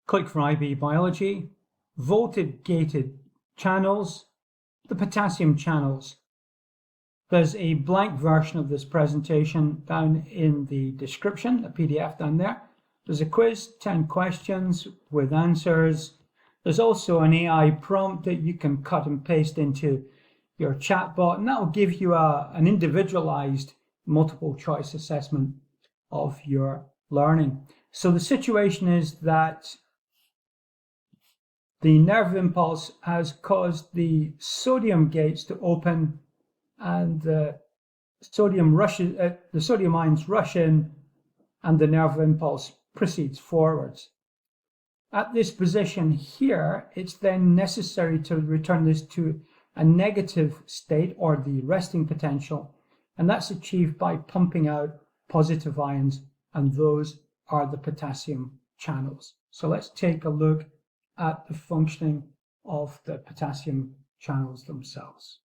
click for IB Biology, voltage-gated channels, the potassium channels. There's a blank version of this presentation down in the description, a PDF down there. There's a quiz, 10 questions with answers. There's also an AI prompt that you can cut and paste into your ChatBot, and that will give you an individualized multiple choice assessment of your learning. So the situation is that the nerve impulse has caused the sodium gates to open, and the sodium ions rush in, and the nerve impulse proceeds forwards. At this position here, it's then necessary to return this to a negative state, or the resting potential, and that's achieved by pumping out positive ions, and those are the potassium channels. So let's take a look at the functioning of the potassium channels themselves.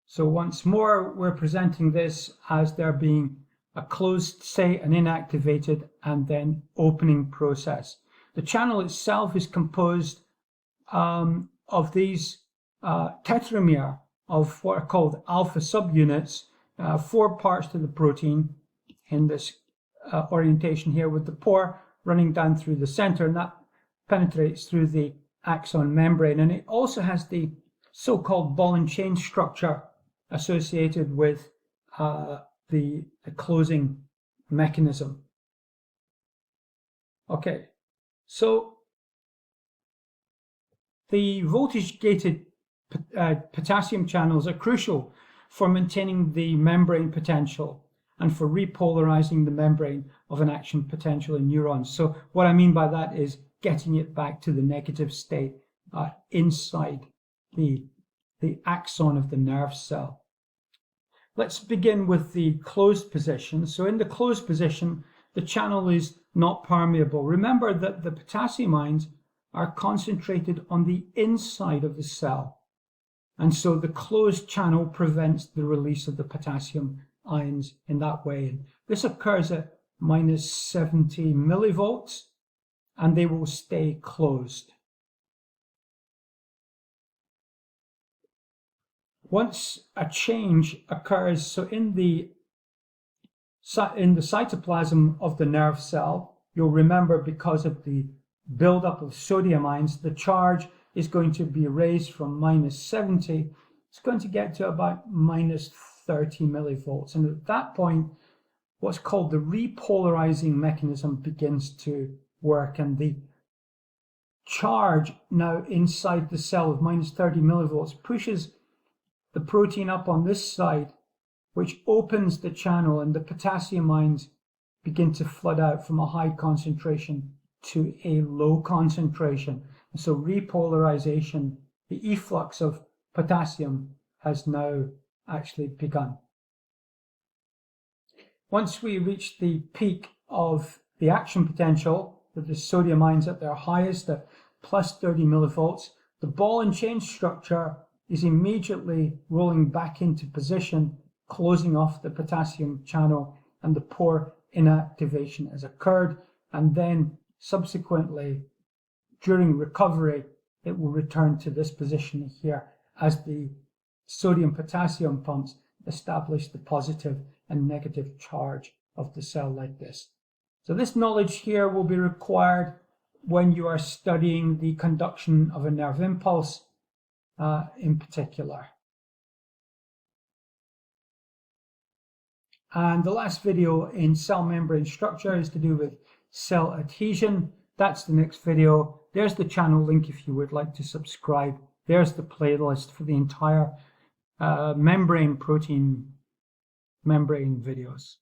So once more, we're presenting this as there being a closed state, an inactivated, and then opening process. The channel itself is composed of these tetramer of what are called alpha subunits, 4 parts to the protein in this orientation here, with the pore running down through the center, and that penetrates through the axon membrane. And it also has the so-called ball and chain structure associated with the closing mechanism. Okay, so the voltage-gated potassium channels are crucial for maintaining the membrane potential and for repolarizing the membrane of an action potential in neurons. So what I mean by that is getting it back to the negative state inside the axon of the nerve cell. Let's begin with the closed position. So in the closed position, the channel is not permeable. Remember that the potassium ions are concentrated on the inside of the cell, and so the closed channel prevents the release of the potassium ions in that way. And this occurs at -70 millivolts, and they will stay closed. Once a change occurs, so in the cytoplasm of the nerve cell, you'll remember, because of the buildup of sodium ions, the charge is going to be raised from -70. It's going to get to about -30 millivolts. And at that point, what's called the repolarizing mechanism begins to work. And the charge now inside the cell of -30 millivolts pushes the protein up on this side, which opens the channel, and the potassium ions begin to flood out from a high concentration to a low concentration. And so repolarization, the efflux of potassium, has now actually begun. Once we reach the peak of the action potential, with the sodium ions at their highest at +30 millivolts, the ball and chain structure is immediately rolling back into position, closing off the potassium channel, and the pore inactivation has occurred. And then subsequently, during recovery, it will return to this position here as the sodium-potassium pumps establish the positive and negative charge of the cell like this. So this knowledge here will be required when you are studying the conduction of a nerve impulse in particular. And the last video in cell membrane structure is to do with cell adhesion. That's the next video. There's the channel link if you would like to subscribe. There's the playlist for the entire membrane protein membrane videos.